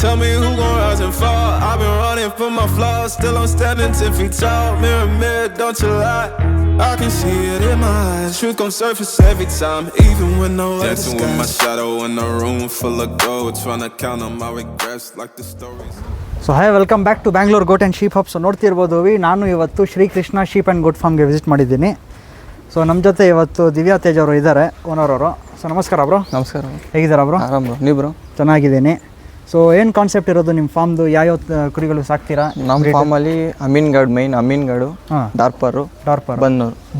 Tell me who gon' rise and fall. I've been running from my flaws, still I'm standing 10 feet tall. Mirror, mirror, don't you lie. I can see it in my eyes. Truth gon' surface every time, even when no other dancing with my shadow in a room full of gold, trying to count on my regrets like the stories. So hi welcome back to Bangalore goat and sheep hub. So ನೋಡ್ತಿರ್ಬೋದು ನಾನು ಇವತ್ತು Shrikrishna sheep and ಗೋಟ್ ಫಾರ್ಮ್ಗೆ visit ಮಾಡಿದ್ದೀನಿ. So ನಮ್ಮ ಜೊತೆ ಇವತ್ತು ದಿವ್ಯಾ ತೇಜ್ ಅವರು ಇದ್ದಾರೆ, ಓನರ್ ಅವರು. ಸೊ ನಮಸ್ಕಾರ ಬ್ರೋ. ನಮಸ್ಕಾರ. ಹೇಗಿದ್ದಾರೆ ಬ್ರೋ? ಆರಾಮ್ ಬ್ರೋ, ನೀವು ಬ್ರೋ? ಚೆನ್ನಾಗಿದ್ದೀನಿ. ಸೊ ಏನು ಕಾನ್ಸೆಪ್ಟ್ ಇರೋದು ನಿಮ್ಮ ಫಾರ್ಮ್ದು? ಯಾವ್ಯಾವ ಕುರಿಗಳು ಸಾಕ್ತೀರಾ? ನಮ್ಮ ಫಾರ್ಮಲ್ಲಿ Amingad, main ಅಮೀನ್ಗಢು, Dorper,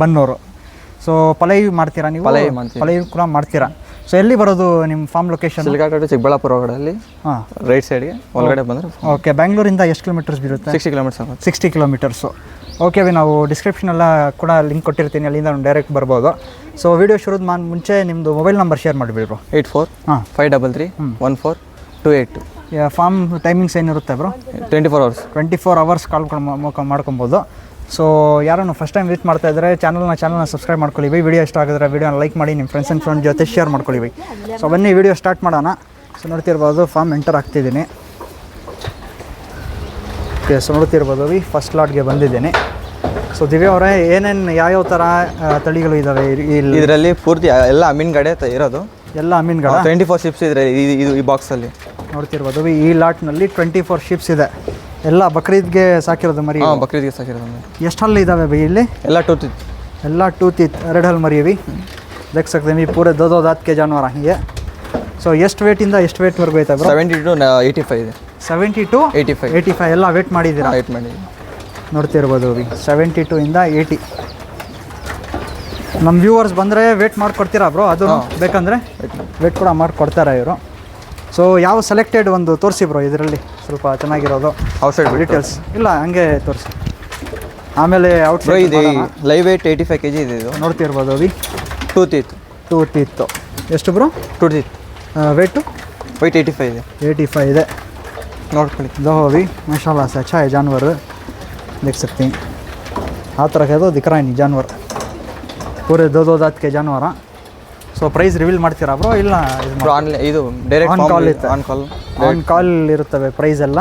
Bannur. So ಪಲೈ ಮಾಡ್ತೀರಾ ನೀವು? ಪಲೈ ಕೂಡ ಮಾಡ್ತೀರಾ. ಸೊ ಎಲ್ಲಿ ಬರೋದು ನಿಮ್ಮ ಫಾರ್ಮ್ ಲೊಕೇಶನ್? ಸಿಲ್ಗಾಟು ಚಿಕ್ಕಬಳ್ಳಾಪುರ ಒಳಗಡೆ ರೈಟ್ ಸೈಡ್ಗೆ ಒಳಗಡೆ ಬಂದರೆ. ಓಕೆ. ಬ್ಯಾಂಗ್ಳೂರಿಂದ ಎಷ್ಟು ಕಿಲೋಮೀಟರ್ಸ್ ಬೀರುತ್ತೆ? 60 ಕಿಲೋಮೀಟರ್ಸ್. 60 ಕಿಲೋಮೀಟರ್ಸು. ಓಕೆ. ನಾವು ಡಿಸ್ಕ್ರಿಪ್ಷನೆಲ್ಲ ಕೂಡ ಲಿಂಕ್ ಕೊಟ್ಟಿರ್ತೀನಿ, ಅಲ್ಲಿಂದ ಡೈರೆಕ್ಟ್ ಬರ್ಬೋದು. ಸೊ ವಿಡಿಯೋ ಶುರುದ ಮುಂಚೆ ನಿಮ್ಮದು ಮೊಬೈಲ್ ನಂಬರ್ ಶೇರ್ ಮಾಡಿಬಿಡ್ರು. 84-533-14282. ಫಾರ್ಮ್ ಟೈಮಿಂಗ್ಸ್ ಏನಿರುತ್ತೆ ಬ್ರೋ? 24 ಅವರ್ಸ್ ಕಾಲ್ ಮಾಡ್ಕೊಬೋದು. ಸೊ ಯಾರನ್ನು ಫಸ್ಟ್ ಟೈಮ್ ವಿಸಿಟ್ ಮಾಡ್ತಾ ಇದ್ದರೆ ಚಾನಲ್ನ ಸಬ್ಸ್ಕ್ರೈಬ್ ಮಾಡ್ಕೊಳ್ಳಿ. ವಿಡಿಯೋ ಇಷ್ಟ ಆಗಿದ್ರೆ ವಿಡಿಯೋನ ಲೈಕ್ ಮಾಡಿ, ನಿಮ್ಮ ಫ್ರೆಂಡ್ಸ್ ಆ್ಯಂಡ್ ಫ್ರೆಂಡ್ ಜೊತೆ ಶೇರ್ ಮಾಡ್ಕೊಳ್ಳಿ. ಸೊ ಬನ್ನಿ ವಿಡಿಯೋ ಸ್ಟಾರ್ಟ್ ಮಾಡೋಣ. ಸೊ ನೋಡ್ತಿರ್ಬೋದು ಫಾರ್ಮ್ ಎಂಟರ್ ಆಗ್ತಿದ್ದೀನಿ. ಓಕೆ. ಸೊ ನೋಡ್ತಿರ್ಬೋದು ಫಸ್ಟ್ ಲಾಟ್ಗೆ ಬಂದಿದ್ದೀನಿ. ಸೊ ದಿವ್ಯಾ ಅವರೇ, ಏನೇನು ಯಾವ್ಯಾವ ಥರ ತಳಿಗಳು ಇದ್ದಾವೆ ಇದರಲ್ಲಿ? ಪೂರ್ತಿ ಎಲ್ಲ ಅಮೀನ್ಗಢೆ ಇರೋದು. ಎಲ್ಲ ಅಮೀನ್ಗಢ. 24 ಶಿಪ್ಸ್ ಇದ್ರೆ ಈ ಬಾಕ್ಸಲ್ಲಿ ನೋಡ್ತಿರ್ಬೋದು. ಈ ಲಾಟ್ನಲ್ಲಿ 24 ಶಿಪ್ಸ್ ಇದೆ. ಎಲ್ಲ ಬಕ್ರೀದ್ಗೆ ಸಾಕಿರೋದು ಮರಿ? ಬಕ್ರೀದ್ಗೆ ಸಾಕಿರೋದು ಮರಿ. ಎಷ್ಟು ಹಲ್ಲು ಇದ್ದಾವೆ ಬೈ ಇಲ್ಲಿ? ಎಲ್ಲ ಟೂ ತೀತ್ 2 ಹಲ್ಲು ಮರಿ ಇವಿ. देख सकते हैं पूरे दो दांत के जानवर हैं. ಸೊ ಎಷ್ಟು ವೇಟಿಂದ ಎಷ್ಟು ವೇಟ್ವರೆಗೂ ಐತೆ ಬ್ರೋ? 70 to 85 ಇದೆ. 70 to 85 ಎಲ್ಲ ವೇಟ್ ಮಾಡಿದ್ದೀರಾ? ವೇಟ್ ಮಾಡಿದ್ದೀವಿ. ನೋಡ್ತಿರ್ಬೋದು 72 ಇಂದ 80. ನಮ್ಮ ವ್ಯೂವರ್ಸ್ ಬಂದರೆ ವೇಟ್ ಮಾಡಿಕೊಡ್ತೀರಾ ಬ್ರೋ? ಅದು ಬೇಕಂದರೆ ವೇಟ್ ಕೂಡ ಮಾಡಿಕೊಡ್ತಾರೆ ಇವರು. ಸೊ ಯಾವ ಸೆಲೆಕ್ಟೆಡ್ ಒಂದು ತೋರಿಸಿ ಬ್ರೋ ಇದರಲ್ಲಿ, ಸ್ವಲ್ಪ ಚೆನ್ನಾಗಿರೋದು ಔಟ್ಸೈಡ್ ಡೀಟೇಲ್ಸ್. ಇಲ್ಲ ಹಂಗೆ ತೋರಿಸಿ, ಆಮೇಲೆ ಔಟ್ಸೈಡ್. ಇದು ಲೈವ್ ವೇಟ್ 85 kg ಇದೆ. ಇದು ನೋಡ್ತಿರ್ಬೋದು ಅವಿ. ಟೂ ತೀತ್ತು ಎಷ್ಟು ಬ್ರೋ? 2 teeth. ವೇಟ್ 85 ಇದೆ. 85 ಇದೆ. ನೋಡ್ಕೊಳ್ಳಿ. दो अभी माशाल्लाह से अच्छा है जानवर, देख सकते हैं. आ तरह का तो दिख रहा है नहीं जानवर, पूरे दो दांत के जानवर. ಸೊ ಪ್ರೈಸ್ ರಿವೀಲ್ ಮಾಡ್ತೀರಾ ಬ್ರೋ? ಇಲ್ಲ ಇದು ಡೈರೆಕ್ಟ್ ಆನ್ ಕಾಲ್ ಇರುತ್ತವೆ ಪ್ರೈಸ್ ಎಲ್ಲ.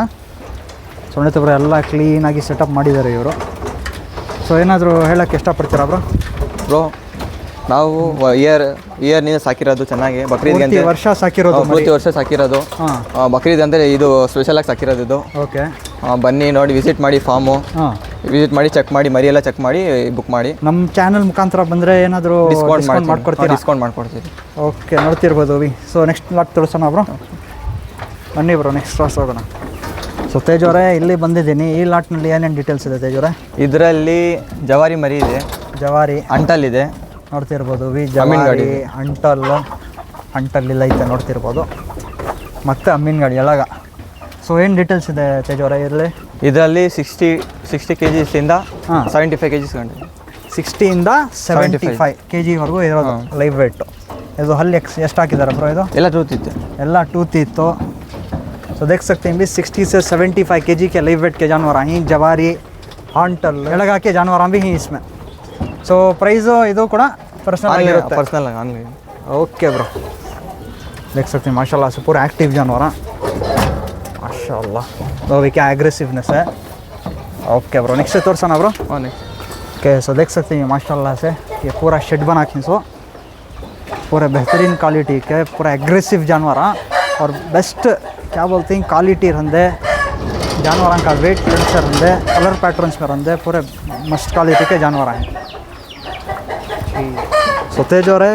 ಸೊ ನೋಡ್ತಾ ಬ್ರೋ ಎಲ್ಲ ಕ್ಲೀನಾಗಿ ಸೆಟಪ್ ಮಾಡಿದ್ದಾರೆ ಇವರು. ಸೊ ಏನಾದರೂ ಹೇಳೋಕ್ಕೆ ಇಷ್ಟಪಡ್ತೀರಾ ಬ್ರೋ? ನಾವು ಇಯರ್ನಿಂದ ಸಾಕಿರೋದು ಚೆನ್ನಾಗಿ. ಬಕ್ರೀದ್ಗೆ ಅಂತ ವರ್ಷ ಸಾಕಿರೋದು, ಪ್ರತಿ ವರ್ಷ ಸಾಕಿರೋದು. ಬಕ್ರೀದ್ ಅಂದರೆ ಇದು ಸ್ಪೆಷಲಾಗಿ ಸಾಕಿರೋದು ಇದು. ಓಕೆ. ಬನ್ನಿ ನೋಡಿ, ವಿಸಿಟ್ ಮಾಡಿ ಫಾರ್ಮು. ವಿಸಿಟ್ ಮಾಡಿ, ಚೆಕ್ ಮಾಡಿ, ಮರಿ ಎಲ್ಲ ಚೆಕ್ ಮಾಡಿ ಬುಕ್ ಮಾಡಿ. ನಮ್ಮ ಚಾನಲ್ ಮುಖಾಂತರ ಬಂದರೆ ಏನಾದರೂ ಡಿಸ್ಕೌಂಟ್ ಮಾಡ್ಕೊಡ್ತೀವಿ. ಓಕೆ. ನೋಡ್ತಿರ್ಬೋದು ವಿ. ಸೊ ನೆಕ್ಸ್ಟ್ ಲಾಟ್ ತೋರಿಸೋಣ ಬ್ರೋ. ಬನ್ನಿ ಬ್ರೋ, ನೆಕ್ಸ್ಟ್ ಲಾಟ್ ಹೋಗೋಣ. ಸೊ ತೇಜ್ ಅವರೇ, ಇಲ್ಲಿ ಬಂದಿದ್ದೀನಿ. ಈ ಲಾಟ್ನಲ್ಲಿ ಏನೇನು ಡೀಟೇಲ್ಸ್ ಇದೆ ತೇಜ್ ಅವರೇ? ಇದರಲ್ಲಿ ಜವಾರಿ ಮರಿ ಇದೆ, ಜವಾರಿ ಅಂಟಲ್ ಇದೆ. ನೋಡ್ತಿರ್ಬೋದು ಜವಾರಿ, ಅಂಟಲ್ ಇಲ್ಲ ಐತೆ ನೋಡ್ತಿರ್ಬೋದು. ಮತ್ತು ಅಮೀನ್ಗಢ ಎಳಗ. ಸೊ ಏನು ಡೀಟೇಲ್ಸ್ ಇದೆ ತೇಜ್ ಅವರೇ ಇದರಲ್ಲಿ? 60 kg-ಇಂದ 75 kg ಗಂಟೆ. 60 ಇಂದ 75 kg-ವರೆಗೂ ಇರೋದು ಲೈವ್ ವೇಟು. ಇದು ಹಲ್ಲಿ ಎಷ್ಟು ಹಾಕಿದ್ದಾರೆ ಬ್ರೋ? ಇದು ಎಲ್ಲ ಟೂತ್ ಇತ್ತು. ಸೊ देख सकते हैं 60 से 75 kg के लाइव वेट के जानवर हैं. जवारी, हॉन्टल, एड़गा के जानवर भी हैं इसमें. सो प्राइस ಇದು ಕೂಡ पर्सनल ऑनलाइन. ओके ब्रो, देख सकते हैं माशाल्लाह से पूरा एक्टिव जानवर हैं माशाल्लाह. तो अभी क्या एग्रेसिवनेस है. ओके ब्रो, नेक्स्ट तोर्सना ब्रो. ओके. सो देख सकते हैं माशाल्लाह से ये पूरा शेड बना खींचो, पूरा बेहतरीन क्वालिटी के पूरा एग्रेसिव जानवर हैं. और बेस्ट क्या बोलते हैं, क्वालिटी रहते जानवर का, वेट प्रिंट्स रहते, कलर पैटर्न्स में रहते, पूरे मस्त क्वालिटी के जानवर हैं. ಸೊ ತೇಜ್ ಅವರೇ,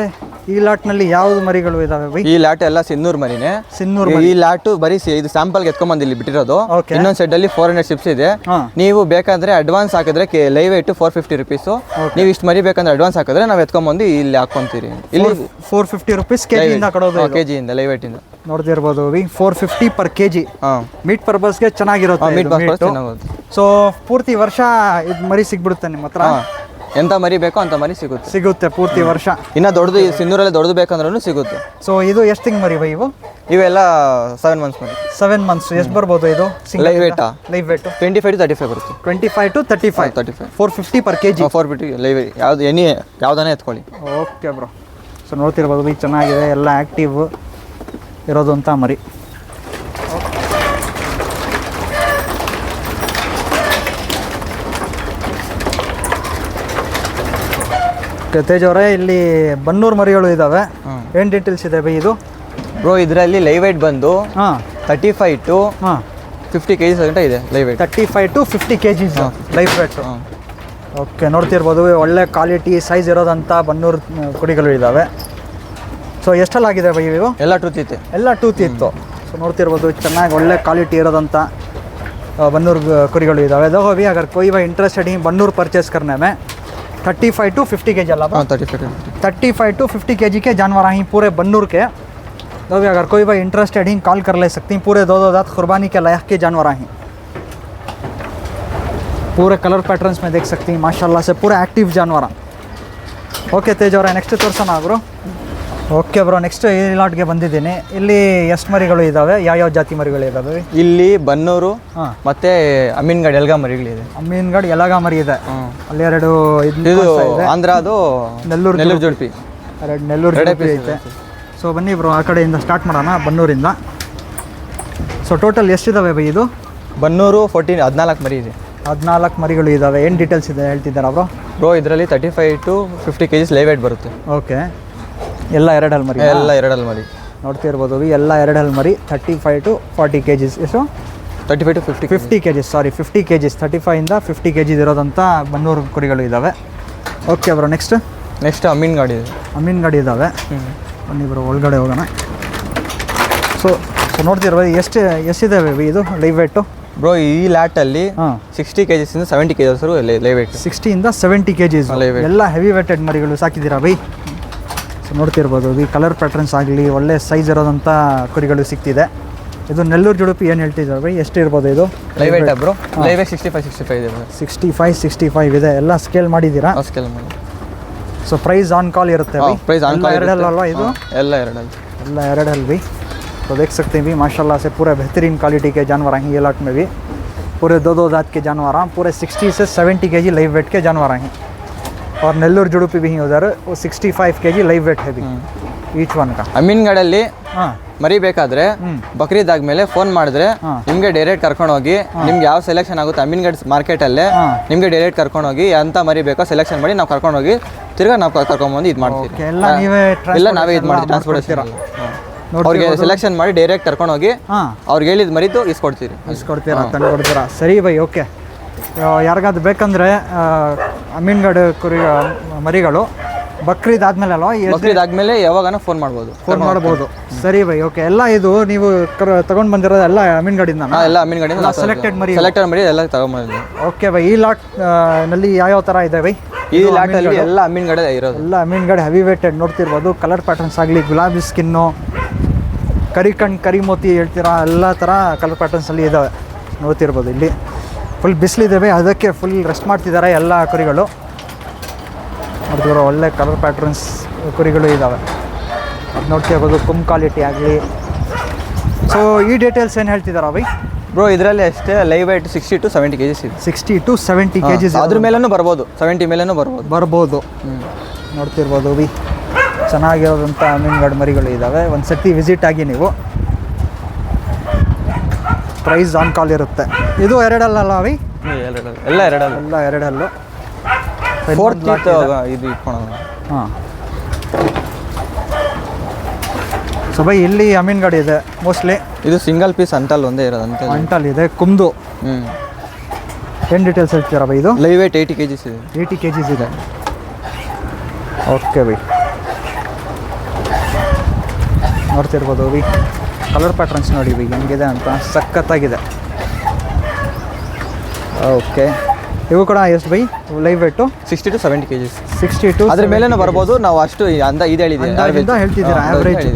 ಈ ಲಾಟ್ನಲ್ಲಿ ಯಾವ್ದು ಮರಿಗಳು ಇದಾವೆ ಬೈ? ಈ ಲಾಟ್ ಎಲ್ಲ ಸಿನ್ನೂರು ಮರಿನೇ. ಈ ಲಾಟು ಬರೀ ಇದು ಸ್ಯಾಂಪಲ್ಗೆ ಎತ್ಕೊಂಡ್ಬಂದು ಇಲ್ಲಿ ಬಿಟ್ಟಿರೋದು. ಇನ್ನೊಂದು ಸೆಡ್ ಅಲ್ಲಿ 400 ಶಿಪ್ಸ್ ಇದೆ. ನೀವು ಬೇಕಂದ್ರೆ ಅಡ್ವಾನ್ಸ್ ಹಾಕಿದ್ರೆ ಲೈವ್ ವೇಟ್ 450 rupees. ನೀವು ಇಷ್ಟು ಮರಿ ಬೇಕಂದ್ರೆ ಅಡ್ವಾನ್ಸ್ ಹಾಕಿದ್ರೆ ನಾವು ಎತ್ಕೊಂಡ್ಬಂದು ಇಲ್ಲಿ ಹಾಕೊಂತೀರಿ. ಇಲ್ಲಿ 450 rupees ಕೆಜಿಯಿಂದ ಕೊಡೋದು? ಕೆಜಿಯಿಂದ, ಲೈವ್ ವೇಟ್ ಇಂದ. ನೋಡ್ತಿರ್ಬೋದು 450 per kg. ಮೀಟ್ ಪರ್ಪಸ್ಗೆ ಚೆನ್ನಾಗಿರುತ್ತೆ. ಸೊ ಪೂರ್ತಿ ವರ್ಷ ಇದು ಮರಿ ಸಿಗ್ಬಿಡುತ್ತೆ ನಿಮ್ಮ ಹತ್ರ? ಎಂತ ಮರಿ ಬೇಕೋ ಅಂತ ಮರಿ ಸಿಗುತ್ತೆ ಪೂರ್ತಿ ವರ್ಷ. ಇನ್ನ ದೊಡ್ಡದು ಸಿನ್ನೂರಲ್ಲಿ ದೊಡ್ಡದು ಬೇಕಂದ್ರೂ ಸಿಗುತ್ತೆ. ಸೊ ಇದು ಎಷ್ಟು ತಿಂಗ್ ಮರಿ ಬೈ ಇವು? ಇವೆಲ್ಲ 7 months ಮರಿ. 7 months. ಎಷ್ಟು ಬರ್ಬೋದು ಇದು live weight? Live weight 25 to 35 ಬರುತ್ತೆ. 25 to 35. 450 per kg. 450 live weight. ಯಾವ್ದಾನೆ ಎತ್ಕೊಳ್ಳಿ. Okay bro. ಸೊ ನೋಡ್ತಿರ್ಬೋದು ಚೆನ್ನಾಗಿದೆ, ಎಲ್ಲ ಆ್ಯಕ್ಟಿವ್ ಇರೋದು ಅಂತ ಮರಿ. ಓಕೆ ತೇಜ್ ಅವರೇ, ಇಲ್ಲಿ ಬನ್ನೂರು ಮರಿಗಳು ಇದ್ದಾವೆ. ಏನು ಡೀಟೇಲ್ಸ್ ಇದೆ ಬೈ ಇದು? ಬ್ರೋ ಇದರಲ್ಲಿ ಲೈವ್ ವೇಟ್ ಬಂದು 35 to 50 kg ಗಂಟ ಇದೆ live weight. 35 to 50 kg live weight. Okay, ನೋಡ್ತಿರ್ಬೋದು ಒಳ್ಳೆ ಕ್ವಾಲಿಟಿ ಸೈಜ್ ಇರೋದಂಥ ಬನ್ನೂರು ಕುರಿಗಳು ಇದ್ದಾವೆ. ಸೊ ಎಷ್ಟಲ್ಲಾಗಿದೆ ಬೈ ಇವು? ಎಲ್ಲ ಟೂತ್ ಇತ್ತು. ಎಲ್ಲ ಟೂತ್ ಇತ್ತು. ಸೊ ನೋಡ್ತಿರ್ಬೋದು ಚೆನ್ನಾಗಿ ಒಳ್ಳೆ ಕ್ವಾಲಿಟಿ ಇರೋದಂಥ बन्नूर कुरिगलु इदावे. देखो अभी अगर कोई भाई इंटरेस्टेड ही बन्नूर परचेस करने में 35 to 50 kg Allah 35 to 50 kg के जानवर हैं पूरे बन्नूर के. तो अभी अगर कोई भाई इंटरेस्टेड ही कॉल कर ले सकती हैं. पूरे दो दांत कुर्बानी के लायक के जानवर हैं. पूरे कलर पैटर्न्स में देख सकती हैं माशाल्लाह से पूरे एक्टिव जानवर. ओके तेज और नेक्स्ट तोर्सोಣ ब्रो. ಓಕೆ ಬ್ರೋ, ನೆಕ್ಸ್ಟ್ ಈ ಲಾಟ್ಗೆ ಬಂದಿದ್ದೀನಿ. ಇಲ್ಲಿ ಎಷ್ಟು ಮರಿಗಳು ಇದ್ದಾವೆ? ಯಾವ್ಯಾವ ಜಾತಿ ಮರಿಗಳು ಇದ್ದಾವೆ? ಇಲ್ಲಿ ಬನ್ನೂರು ಮತ್ತೆ ಅಮೀನ್ಗಢ ಎಲ್ಗಾ ಮರಿಗಳಿದೆ. ಅಮೀನ್ಗಢ ಎಲಗಾ ಮರಿ ಇದೆ. ಅಲ್ಲಿ ಎರಡು ಇದು ಆಂಧ್ರದು ನೆಲ್ಲೂರು ಜುಡ್ಪಿ, ಎರಡು ನೆಲ್ಲೂರು ಜುಡ್ಪಿ ಐತೆ. ಸೊ ಬನ್ನಿ ಬ್ರೋ, ಆ ಕಡೆಯಿಂದ ಸ್ಟಾರ್ಟ್ ಮಾಡೋಣ, ಬನ್ನೂರಿಂದ. ಸೊ ಟೋಟಲ್ ಎಷ್ಟಿದ್ದಾವೆ ಬೈ ಇದು? ಬನ್ನೂರು 14 ಮರಿ ಇದೆ. 14 ಮರಿಗಳು ಇದ್ದಾವೆ. ಏನು ಡೀಟೇಲ್ಸ್ ಇದೆ ಹೇಳ್ತಿದ್ದಾರಾ ಬ್ರೋ? ಬ್ರೋ ಇದರಲ್ಲಿ 35 to 50 kg ಲೈವ್ ವೇಟ್ ಬರುತ್ತೆ. ಓಕೆ, ಎಲ್ಲ ಎರಡಲ್ಲಿ ಮರಿ? ಎಲ್ಲ ಎರಡಲ್ಲಿ ಮರಿ ನೋಡ್ತಿರ್ಬೋದು. ಎಲ್ಲ ಎರಡಲ್ಲಿ ಮರಿ 35 to 40 kg. ಎಷ್ಟು? 35 to 50 kg. Sorry 50 kg. 35 ಇಂದ 50 kg ಇರೋದಂಥ ಬನ್ನೂರು ಕುರಿಗಳು ಇದ್ದಾವೆ. ಓಕೆ ಬ್ರೋ, ನೆಕ್ಸ್ಟ್ ಅಮೀನ್ಗಢ ಇದೆ. ಅಮೀನ್ಗಢ ಇದ್ದಾವೆ. ಬನ್ನಿ ಬ್ರೋ, ಒಳಗಡೆ ಹೋಗೋಣ. ಸೊ ನೋಡ್ತಿರ್ಬೋದು ಎಷ್ಟಿದ್ದಾವೆ ಇದು ಲೈವ್ ವೇಟು? ಬ್ರೋ ಈ ಲ್ಯಾಟಲ್ಲಿ 60 kg ಇಂದ 70 kg ಲೈವ್ ವೇಟ್. 60 ಇಂದ 70 kg ಎಲ್ಲ ಹೆವಿ ವೇಟೆಡ್ ಮರಿಗಳು ಸಾಕಿದ್ದೀರಾ ಬೈ? ಸೊ ನೋಡ್ತಿರ್ಬೋದು, ಈ ಕಲರ್ ಪ್ಯಾಟರ್ನ್ಸ್ ಆಗಲಿ ಒಳ್ಳೆ ಸೈಜ್ ಇರೋದಂಥ ಕುರಿಗಳು ಸಿಗ್ತಿದೆ. ಇದು ನೆಲ್ಲೂರು ಜುಡುಪಿ ಏನು ಹೇಳ್ತಿದ್ದಾರೆ ಬೈ? ಎಷ್ಟು ಇರ್ಬೋದು ಇದು live weight? Bro live weight 65 ಇದೆ. 65 ಇದೆ. ಎಲ್ಲ ಸ್ಕೇಲ್ ಮಾಡಿದ್ದೀರಾ? ಸ್ಕೇಲ್ ಮಾಡಿ. ಸೊ ಪ್ರೈಸ್ ಆನ್ ಕಾಲ್ ಇರುತ್ತೆ ಬೈ? ಪ್ರೈಸ್ ಆನ್ ಕಾಲ್ ಎರಡಲ್ಲ ಇದು? ಎಲ್ಲ ಎರಡಲ್ಲಿ भी. तो देख सकते हैं भी माशाल्लाह से पूरा बेहतरीन क्वालिटी के जानवर हैं ये लॉट में भी. पूरे दो दांत के जानवर हैं. पूरे 60 से 70 kg लाइव वेट के जानवर हैं. और नेल्लूर जुड़ूपी भी उधर वो 65 kg लाइव वेट है भी ಈಚ್ ಒನ್ का. ಅಮೀನ್ಗಢಲ್ಲಿ ಮರಿ ಬೇಕಾದ್ರೆ ಬಕ್ರೀದ್ ಆದ್ಮೇಲೆ ಫೋನ್ ಮಾಡಿದ್ರೆ ನಿಮ್ಗೆ ಡೈರೆಕ್ಟ್ ಕರ್ಕೊಂಡು ಹೋಗಿ ನಿಮ್ಗೆ ಯಾವ ಸೆಲೆಕ್ಷನ್ ಆಗುತ್ತೆ ಅಮೀನ್ಗಢ ಮಾರ್ಕೆಟ್ ಅಲ್ಲೇ ನಿಮ್ಗೆ ಡೈರೆಕ್ಟ್ ಕರ್ಕೊಂಡು ಹೋಗಿ ಎಂತ ಮರಿ ಬೇಕೋ ಸೆಲೆಕ್ಷನ್ ಮಾಡಿ ನಾವು ಕರ್ಕೊಂಡು ಹೋಗಿ ತಿರ್ಗಾ ನಾವು ಕರ್ಕೊಂಡ್ಬಂದು ಇದು ಮಾಡ್ತೀವಿ. ಎಲ್ಲ ನಾವೇ ಇದು ಮಾಡ್ತೀವಿ, ಟ್ರಾನ್ಸ್ಪೋರ್ಟೇಷನ್. ಅವ್ರಿಗೆ ಸೆಲೆಕ್ಷನ್ ಮಾಡಿ ಡೈರೆಕ್ಟ್ ಕರ್ಕೊಂಡು ಹೋಗಿ ಅವ್ರಿಗೆ ಹೇಳಿದ ಮರಿದು ಇಸ್ಕೊಡ್ತೀರಾ ತಂದುಕೊಡ್ತೀರಾ? ಸರಿ ಬೈ, ಓಕೆ. ಯಾರಿಗಾದ್ರು ಬೇಕಂದರೆ ಅಮೀನ್ಗಢ ಕುರಿ ಮರಿಗಳು ಬಕ್ರೀದ್ ಆದ್ಮೇಲೆ ಅಲ್ವಾ? ಬಕ್ರೀದ್ ಆದ್ಮೇಲೆ ಯಾವಾಗನ ಫೋನ್ ಮಾಡ್ಬೋದು. ಸರಿ ಬೈ, ಓಕೆ. ಎಲ್ಲ ಇದು ನೀವು ತಗೊಂಡು ಬಂದಿರೋದು ಎಲ್ಲ ಅಮೀನ್ಗಢದಿಂದ? ಎಲ್ಲ ಅಮೀನ್ಗಢದಿಂದ ಸೆಲೆಕ್ಟೆಡ್ ಮರಿ ಎಲ್ಲ ತಗೊಂಡ್ಬಂದಿದ್ದೀವಿ. ಓಕೆ ಬೈ, ಈ ಲಾಟ್ ನಲ್ಲಿ ಯಾವ ಥರ ಇದೆ ಬೈ? ಈ ಲಾಟ್ ಅಲ್ಲಿ ಎಲ್ಲ ಅಮೀನ್ಗಢ ಇರೋದು. ಎಲ್ಲ ಅಮೀನ್ಗಢ ಹೆವಿ ವೇಟೆಡ್. ನೋಡ್ತಿರ್ಬೋದು ಕಲರ್ ಪ್ಯಾಟರ್ನ್ಸ್ ಆಗಲಿ, ಗುಲಾಬಿ ಸ್ಕಿನ್ನು, ಕರಿ ಕಣ್ಣು, ಕರಿ ಮೋತಿ ಹೇಳ್ತೀರಾ, ಎಲ್ಲ ಥರ ಕಲರ್ ಪ್ಯಾಟರ್ನ್ಸಲ್ಲಿ ಇದ್ದಾವೆ. ನೋಡ್ತಿರ್ಬೋದು ಇಲ್ಲಿ ಫುಲ್ ಬಿಸಿಲಿದ್ದಾವೆ, ಅದಕ್ಕೆ ಫುಲ್ ರೆಸ್ಟ್ ಮಾಡ್ತಿದ್ದಾರೆ ಎಲ್ಲ ಕುರಿಗಳು. ನೋಡ್ತಿರೋ ಒಳ್ಳೆ ಕಲರ್ ಪ್ಯಾಟರ್ನ್ಸ್ ಕುರಿಗಳು ಇದ್ದಾವೆ. ಅದು ನೋಡ್ತಿರ್ಬೋದು ಕುಮ್ ಕ್ವಾಲಿಟಿ ಆಗಲಿ. ಸೊ ಈ ಡೀಟೇಲ್ಸ್ ಏನು ಹೇಳ್ತಿದ್ದಾರಾ ಬೈ? ಬ್ರೋ ಇದರಲ್ಲಿ ಅಷ್ಟೇ ಲೈವ್ ವೇಟ್ 60 to 70 kg ಇದೆ. 60 to 70 kg ಅದ್ರ ಮೇಲೂ ಬರ್ಬೋದು, 70 ಮೇಲೂ ಬರ್ಬೋದು. ನೋಡ್ತಿರ್ಬೋದು ಬಿ, ಚೆನ್ನಾಗಿರೋದಂಥ ಅಮೀನ್ಗಢ ಮರಿಗಳು ಇದ್ದಾವೆ. ಒಂದು ಸರ್ತಿ ವಿಸಿಟ್ ಆಗಿ ನೀವು. ಪ್ರೈಸ್ ಆನ್ ಕಾಲ್ ಇರುತ್ತೆ. ಇದು ಎರಡಲ್ಲ ಅವಿ? ಎಲ್ಲ ಎರಡಲ್ಲು. ಫೋರ್ತ್ ಇದು ಇಟ್ಕೊಳ್ಳೋದು. ಹಾಂ. ಸೊ ಬೈ ಇಲ್ಲಿ ಅಮೀನ್ಗಢ ಇದೆ ಮೋಸ್ಟ್ಲಿ. ಇದು ಸಿಂಗಲ್ ಪೀಸ್ ಅಂಟಲ್ ಒಂದೇ ಇರೋದು. ಅಂಟಲ್ ಇದೆ, ಕುಮ್ದು. ಏನು ಡೀಟೇಲ್ಸ್ ಹೇಳ್ತೀರಾ ಬೈ? ಇದು ಲೈವ್ ವೇಟ್ 80 kg ಇದೆ. 80 kg ಇದೆ. ಓಕೆ ಬೈ, ನೋಡ್ತಿರ್ಬೋದು ಬೈ ಕಲರ್ ಪ್ಯಾಟ್ರನ್ಸ್ ನೋಡಿ ಬೈ ಹೆಂಗಿದೆ ಅಂತ, ಸಖತ್ತಾಗಿದೆ. ಓಕೆ, ಇವು ಕೂಡ ಎಷ್ಟು by live weight? 60 to 70 kg. 60 to ಅದ್ರ ಮೇಲೇನೂ ಬರ್ಬೋದು. ನಾವು ಅಷ್ಟು ಇದು ಹೇಳ್ತಿದ್ದೀರಾ ಆವ್ರೇಜ್?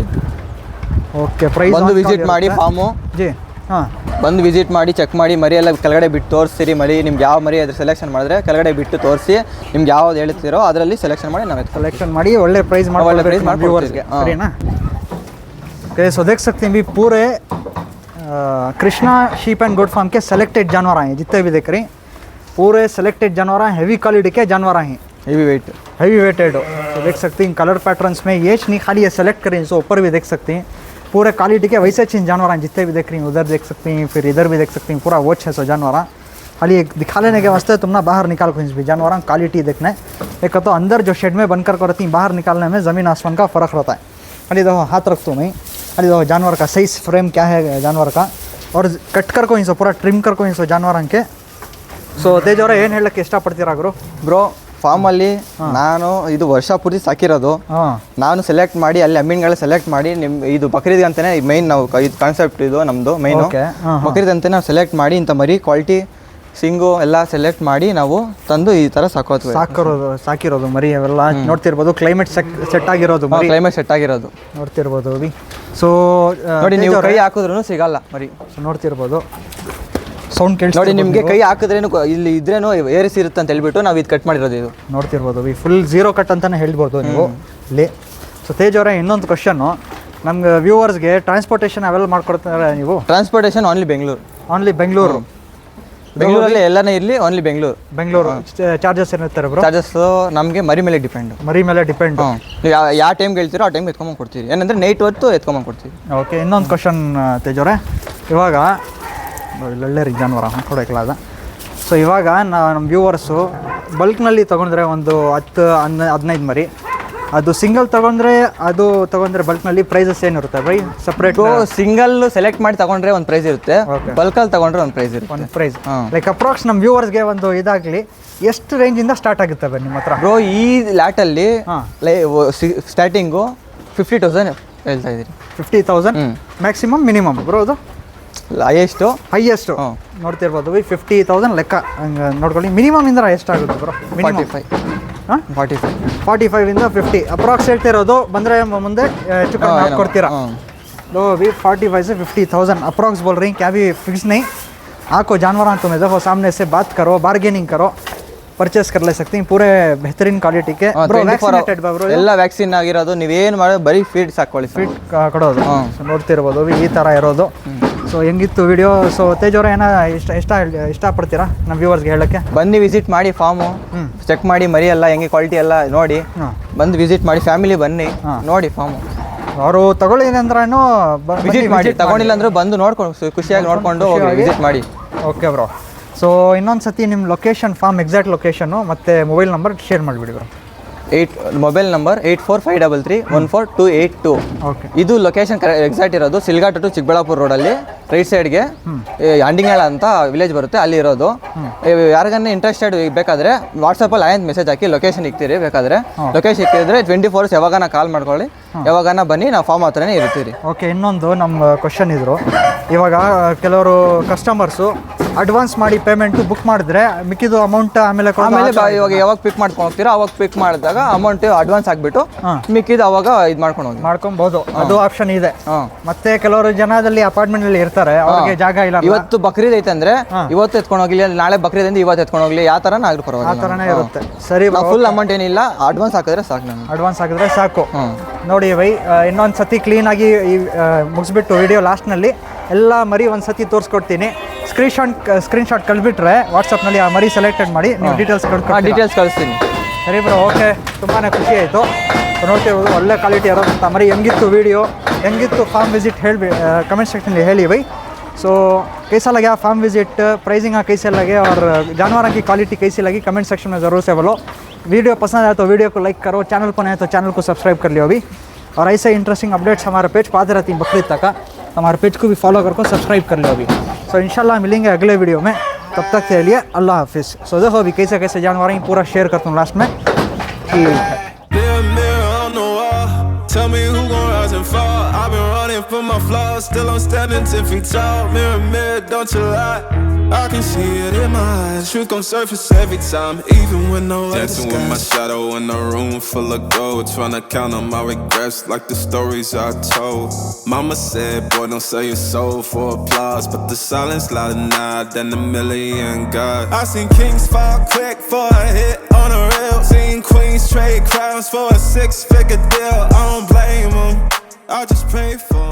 ಓಕೆ, ಪ್ರೈಸ್ ಬಂದು ವಿಸಿಟ್ ಮಾಡಿ ಫಾರ್ಮು ಜಿ. ಹಾಂ, ಬಂದು ವಿಸಿಟ್ ಮಾಡಿ ಚೆಕ್ ಮಾಡಿ ಮರಿ ಎಲ್ಲ ಕೆಳಗಡೆ ಬಿಟ್ಟು ತೋರಿಸ್ತೀರಿ. ಮರಿ ನಿಮ್ಗೆ ಯಾವ ಮರಿ ಅದ್ರ ಸೆಲೆಕ್ಷನ್ ಮಾಡಿದ್ರೆ ಕೆಳಗಡೆ ಬಿಟ್ಟು ತೋರಿಸಿ ನಿಮ್ಗೆ ಯಾವ್ದು ಹೇಳ್ತೀರೋ ಅದರಲ್ಲಿ ಸೆಲೆಕ್ಷನ್ ಮಾಡಿ ನಾವು ಸೆಲೆಕ್ಷನ್ ಮಾಡಿ ಒಳ್ಳೆ ಪ್ರೈಸ್ ಮಾಡಿ ಸರಿನಾ? ओके, सो देख सकते हैं भी पूरे Krishna sheep and goat farm के सेलेक्टेड जानवर हैं. जितने भी देख रहे हैं पूरे सेलेक्टेड जानवर हैं, हैवी क्वालिटी के जानवर हैं, हैवी वेटेड. तो देख सकते हैं कलर पैटर्न्स में ये नहीं खाली ये सेलेक्ट करें. सो ऊपर भी देख सकते हैं पूरे क्वालिटी के वैसे अच्छे जानवर हैं. जितने भी देख रही हैं उधर देख सकते हैं, फिर इधर भी देख सकते हैं. पूरा वो 600 जानवर खाली एक दिखा लेने के वास्ते तुम ना बाहर निकाल को भी जानवर क्वालिटी देखना है. एक तो अंदर जो शेड में बनकर को रहती बाहर निकालने में ज़मीन आसमान का फ़र्क रहता है। अरे देखो हाथ रख तू नहीं, अरे देखो जानवर का साइज फ्रेम क्या है जानवर का, और कट कर को हिंसो पूरा ट्रिम कर को हिंसो जानवर अंके। ಸೊ ತೇಜ್ ಅವರೇ ಏನು ಹೇಳಕ್ಕೆ ಇಷ್ಟಪಡ್ತೀರಾ ಬ್ರೋ ಫಾರ್ಮಲ್ಲಿ ನಾನು ಇದು ವರ್ಷ ಪೂರ್ತಿ ಸಾಕಿರೋದು, ನಾನು ಸೆಲೆಕ್ಟ್ ಮಾಡಿ ಅಲ್ಲಿ ಅಮೀನ್ಗಳ ಸೆಲೆಕ್ಟ್ ಮಾಡಿ ಇದು ಬಕ್ರೀದ್ ಅಂತಾನೆ ಮೈನ್ ನಾವು ಇದು ಕಾನ್ಸೆಪ್ಟ್ ಇದು ನಮ್ಮದು ಮೈನು ಬಕ್ರೀದ್ ಅಂತಾನೆ ನಾವು ಸೆಲೆಕ್ಟ್ ಮಾಡಿ ಇಂಥ ಮರಿ ಕ್ವಾಲಿಟಿ ಸಿಂಗು ಎಲ್ಲ ಸೆಲೆಕ್ಟ್ ಮಾಡಿ ನಾವು ತಂದು ಈ ಥರ ಸಾಕಿರೋದು ಮರಿ ಅವೆಲ್ಲ ನೋಡ್ತಿರ್ಬೋದು. ಕ್ಲೈಮೇಟ್ ಸೆಟ್ ಆಗಿರೋದು, ಕ್ಲೈಮೇಟ್ ಸೆಟ್ ಆಗಿರೋದು ನೋಡ್ತಿರ್ಬೋದು. ಸೊ ನೋಡಿ ನೀವು ಕೈ ಹಾಕಿದ್ರೂ ಸಿಗಲ್ಲ ಮರಿ, ನೋಡ್ತಿರ್ಬೋದು. ಸೌಂಡ್ ಕೇಳಿ ನೋಡಿ, ನಿಮಗೆ ಕೈ ಹಾಕಿದ್ರೇನು ಇಲ್ಲಿ ಇದ್ರೇನು ಏರಿಸಿ ಇರುತ್ತೆ ಅಂತ ಹೇಳ್ಬಿಟ್ಟು ನಾವು ಇದು ಕಟ್ ಮಾಡಿರೋದು. ಇದು ನೋಡ್ತಿರ್ಬೋದು ಫುಲ್ ಝೀರೋ ಕಟ್ ಅಂತಲೇ ಹೇಳ್ಬೋದು ನೀವು ಇಲ್ಲಿ. ಸೊ ತೇಜ್ ಅವರೇ ಇನ್ನೊಂದು ಕ್ವಶನ್ನು, ನಮ್ಗೆ ವ್ಯೂವರ್ಸ್ಗೆ ಟ್ರಾನ್ಸ್ಪೋರ್ಟೇಷನ್ ಅವೆಲ್ಲ ಮಾಡ್ಕೊಡ್ತಾರೆ ನೀವು? Transportation only Bengaluru. ಬೆಂಗಳೂರಲ್ಲಿ ಎಲ್ಲನೇ ಇರಲಿ, ಓನ್ಲಿ ಬೆಂಗಳೂರು. ಚಾರ್ಜಸ್ ಏನಿರ್ತಾರೆ ಬ್ರೋ? ಚಾರ್ಜಸ್ ನಮಗೆ ಮರಿ ಮೇಲೆ ಡಿಪೆಂಡ್. ನೀವು ಯಾವ ಟೈಮ್ಗೆ ಹೇಳ್ತೀರೋ ಆ ಟೈಮ್ಗೆ ಎತ್ಕೊಂಬಂದು ಕೊಡ್ತೀವಿ. ಏನಂದರೆ ನೈಟ್ ಹೊತ್ತು ಎತ್ಕೊಂಬಂದು ಕೊಡ್ತೀವಿ. ಓಕೆ, ಇನ್ನೊಂದು ಕ್ವಶನ್ ತೇಜ್ ಅವರೇ, ಇವಾಗ ಒಳ್ಳೆ ಜಾನುವಾರ ಕೊಡೋಕ್ಕಿಲ್ಲ. ಸೊ ಇವಾಗ ನಮ್ಮ ವ್ಯೂವರ್ಸು ಬಲ್ಕ್ನಲ್ಲಿ ತೊಗೊಂಡ್ರೆ ಒಂದು 10-15 ಮರಿ, ಅದು ಸಿಂಗಲ್ ತೊಗೊಂಡ್ರೆ ಬಲ್ಕ್ನಲ್ಲಿ ಪ್ರೈಸಸ್ ಏನಿರುತ್ತೆ ಬೈ? ಸಪ್ರೇಟ್ ಸಿಂಗಲ್ ಸೆಲೆಕ್ಟ್ ಮಾಡಿ ತಗೊಂಡ್ರೆ ಒಂದು ಪ್ರೈಸ್ ಇರುತ್ತೆ, ಬಲ್ಕಲ್ಲಿ ತಗೊಂಡ್ರೆ ಒಂದು ಪ್ರೈಸ್ ಇರುತ್ತೆ. ಒಂದು ಪ್ರೈಸ್ ಲೈಕ್ ಅಪ್ರಾಕ್ಸ್ ನಮ್ಮ ವ್ಯೂವರ್ಸ್ಗೆ ಒಂದು ಇದಾಗಲಿ ಎಷ್ಟು ರೇಂಜಿಂದ ಸ್ಟಾರ್ಟ್ ಆಗುತ್ತೆ ಬೈ ನಿಮ್ಮ ಹತ್ರ? ಬ್ರೋ ಈ ಲ್ಯಾಟಲ್ಲಿ ಸ್ಟಾರ್ಟಿಂಗು 50,000 ಹೇಳ್ತಾ ಇದ್ದೀರಿ. 50,000 ಮ್ಯಾಕ್ಸಿಮಮ್ ಮಿನಿಮಮ್ ಬ್ರೋ? ಅದು ಹೈಯೆಸ್ಟು ನೋಡ್ತಿರ್ಬೋದು 50,000 ಲೆಕ್ಕ ಹಂಗೆ ನೋಡ್ಕೊಳ್ಳಿ. ಮಿನಿಮಮ್ ಇಂದ ಎಷ್ಟಾಗುತ್ತೆ ಬ್ರೋ? 45 50 ಅಪ್ರಾಕ್ಸ್ ಹೇಳ್ತಿರೋದು. ಬಂದರೆ ಮುಂದೆ ಹೆಚ್ಚು ಕಡಿಮೆ ಕೊಡ್ತೀರಾ? लो भी 45 से 50,000 अप्रॉक्स बोल रही हैं, क्या भी फिक्स नहीं। आपको जानवर तुम्हें देखो सामने से बात करो, बार्गेनिंग करो, ಪರ್ಚೇಸ್ कर सकते हैं पूरे बेहतरीन क्वालिटी के। ಎಲ್ಲ ವ್ಯಾಕ್ಸಿನ್ ಆಗಿರೋದು, ನೀವೇನು ಮಾಡೋದು ಬರೀ ಫೀಡ್ ಸಾಕೊಳ್ಳಿ, ಫೀಡ್ ಕೊಡೋದು. ನೋಡ್ತಿರ್ಬೋದು ಈ ಥರ ಇರೋದು. ಸೊ ಹೆಂಗಿತ್ತು ವಿಡಿಯೋ? ಸೊ ತೇಜ್ ಅವರ ಏನೋ ಇಷ್ಟಪಡ್ತೀರಾ ನಮ್ಮ ವ್ಯೂವರ್ಸ್ಗೆ ಹೇಳೋಕ್ಕೆ? ಬನ್ನಿ ವಿಸಿಟ್ ಮಾಡಿ ಫಾರ್ಮು, ಚೆಕ್ ಮಾಡಿ ಮರಿ ಎಲ್ಲ ಹೆಂಗೆ ಕ್ವಾಲಿಟಿ ಎಲ್ಲ ನೋಡಿ ಬಂದು ವಿಸಿಟ್ ಮಾಡಿ. ಫ್ಯಾಮಿಲಿ ಬನ್ನಿ ನೋಡಿ ಫಾರ್ಮು. ಅವರು ತಗೊಳ್ಳಿಲ್ಲ ಅಂದ್ರೂ ವಿಸಿಟ್ ಮಾಡಿ, ತಗೊಂಡಿಲ್ಲ ಅಂದ್ರೆ ಬಂದು ನೋಡ್ಕೊಂಡು ಖುಷಿಯಾಗಿ ನೋಡ್ಕೊಂಡು ವಿಸಿಟ್ ಮಾಡಿ. Okay bro. ಸೊ ಇನ್ನೊಂದು ಸತಿ ನಿಮ್ಮ ಲೊಕೇಶನ್, ಫಾರ್ಮ್ ಎಕ್ಸಾಕ್ಟ್ ಲೊಕೇಶನ್ನು ಮತ್ತು ಮೊಬೈಲ್ ನಂಬರ್ ಶೇರ್ ಮಾಡಿಬಿಡಿ ಬ್ರೋ. Mobile number 8455331482. ಓಕೆ, ಇದು ಲೊಕೇಶನ್ ಎಕ್ಸಾಕ್ಟ್ ಇರೋದು ಸಿಲ್ಘಾಟ ಟು ಚಿಕ್ಕಬಳ್ಳಾಪುರ ರೋಡಲ್ಲಿ ರೈಟ್ ಸೈಡ್ಗೆ ಅಂಡಿಂಗಾಳ ಅಂತ ವಿಲೇಜ್ ಬರುತ್ತೆ, ಅಲ್ಲಿ ಇರೋದು. ಯಾರಿಗನ್ನ ಇಂಟ್ರೆಸ್ಟೆಡ್ ಬೇಕಾದರೆ ವಾಟ್ಸಪ್ಪಲ್ಲಿ ಆಯಂತ ಮೆಸೇಜ್ ಹಾಕಿ ಲೊಕೇಶನ್ ಇಕ್ತೀರಿ. ಬೇಕಾದರೆ ಲೊಕೇಶನ್ ಇಕ್ಕಿದ್ರೆ 24 hours ಯಾವಾಗನ ಕಾಲ್ ಮಾಡ್ಕೊಳ್ಳಿ, ಯಾವಾಗನ ಬನ್ನಿ, ನಾವು ಫಾರ್ಮ್ ಹತ್ರನೇ ಇರ್ತೀರಿ. ಓಕೆ, ಇನ್ನೊಂದು ನಮ್ಮ ಕ್ವಶನ್ ಇದ್ರು, ಇವಾಗ ಕೆಲವರು ಕಸ್ಟಮರ್ಸು ಅಡ್ವಾನ್ಸ್ ಮಾಡಿ ಪೇಮೆಂಟು ಬುಕ್ ಮಾಡಿದ್ರೆ ಮಿಕ್ಕಿದ್ದು ಅಮೌಂಟ್ ಆಮೇಲೆ ಇವಾಗ ಯಾವಾಗ ಪಿಕ್ ಮಾಡ್ಕೊಂಡು ಹೋಗ್ತೀರಾ ಅವಾಗ ಪಿಕ್ ಮಾಡಿದಾಗ ಅಮೌಂಟ್ ಅಡ್ವಾನ್ಸ್ ಆಗಿಬಿಟ್ಟು ಮಿಕ್ಕಿದ್ದು ಅವಾಗ ಇದು ಮಾಡ್ಕೊಬೋದು. ಅದು ಆಪ್ಷನ್ ಇದೆ. ಮತ್ತೆ ಕೆಲವರು ಜನದಲ್ಲಿ ಅಪಾರ್ಟ್ಮೆಂಟ್ ಅಲ್ಲಿ ಇರ್ತಾರೆ, ಅವ್ರಿಗೆ ಜಾಗ ಇಲ್ಲ. ಇವತ್ತು ಬಕ್ರೀದ್ ಐತೆ ಅಂದ್ರೆ ಇವತ್ತು ಎತ್ಕೊಂಡು ಹೋಗ್ಲಿ, ನಾಳೆ ಬಕ್ರೀದ್ ಅಂದ್ರೆ ಇವತ್ತು ಎತ್ಕೊಂಡು ಹೋಗ್ಲಿ, ಯಾವ ತರ ಆದ್ರೂ ಪರವಾಗಿಲ್ಲ, ಆ ಥರನೇ ಇರುತ್ತೆ. ಸರಿ, ಫುಲ್ ಅಮೌಂಟ್ ಏನಿಲ್ಲ, ಅಡ್ವಾನ್ಸ್ ಹಾಕಿದ್ರೆ ಸಾಕು. ನಮ್ಗೆ ಅಡ್ವಾನ್ಸ್ ಹಾಕಿದ್ರೆ ಸಾಕು. ನೋಡಿ ಬೈ, ಇನ್ನೊಂದು ಸತಿ ಕ್ಲೀನಾಗಿ ಮುಗಿಸ್ಬಿಟ್ಟು ವಿಡಿಯೋ ಲಾಸ್ಟ್ನಲ್ಲಿ ಎಲ್ಲ ಮರಿ ಒಂದು ಸತಿ ತೋರಿಸ್ಕೊಡ್ತೀನಿ. ಸ್ಕ್ರೀನ್ಶಾಟ್ ಕಳಿಸ್ಬಿಟ್ರೆ ವಾಟ್ಸಪ್ನಲ್ಲಿ ಆ ಮರಿ ಸೆಲೆಕ್ಟೆಡ್ ಮಾಡಿ ನೀವು ಡೀಟೇಲ್ಸ್ ಕಳಿಸ್ತೀನಿ. ಸರಿ ಬ್ರೋ, ಓಕೆ, ತುಂಬಾ ಖುಷಿ ಆಯಿತು. ನೋಡ್ತಿರ್ಬೋದು ಒಳ್ಳೆ ಕ್ವಾಲಿಟಿ ಇರೋದಂಥ ಮರಿ. ಹೆಂಗಿತ್ತು ವಿಡಿಯೋ, ಹೆಂಗಿತ್ತು ಫಾರ್ಮ್ ವಿಸಿಟ್ कमेंट सेक्शन में ಹೇಳಿ भाई। सो कैसा लगा फार्म विजिट, प्राइसिंग कैसे लगे और जानवरों की क्वालिटी कैसी लगी, कमेंट सेक्शन में ज़रूर से बोलो। वीडियो पसंद आया तो वीडियो को लाइक करो, चैनल पर नए तो चैनल को सब्सक्राइब कर लियो अभी। और ऐसे इंटरेस्टिंग अपडेट्स हमारे पेज पर आते रहती हैं बकरीद तक, हमारे पेज को भी फॉलो करके सब्सक्राइब कर लियो अभी। सो इंशाल्लाह मिलेंगे अगले वीडियो में, तब तक के लिए अल्लाह हाफिज़। सो देखो अभी कैसे कैसे जानवर हैं पूरा शेयर करता हूँ लास्ट में। Tell me who gon' rise and fall. I've been running from my flaws, still I'm standing 10 feet tall. Mirror, mirror, don't you lie. I can see it in my eyes. Truth gon' surface every time, even when no light. Dancing with my shadow in a room full of gold, tryna count on my regrets like the stories I told. Mama said, boy, don't sell your soul for applause, but the silence louder now than a million gods. I seen kings fall quick for a hit on a reel, seen queens trade crowns for a 6-figure deal. I don't blame them, I just pray for 'em.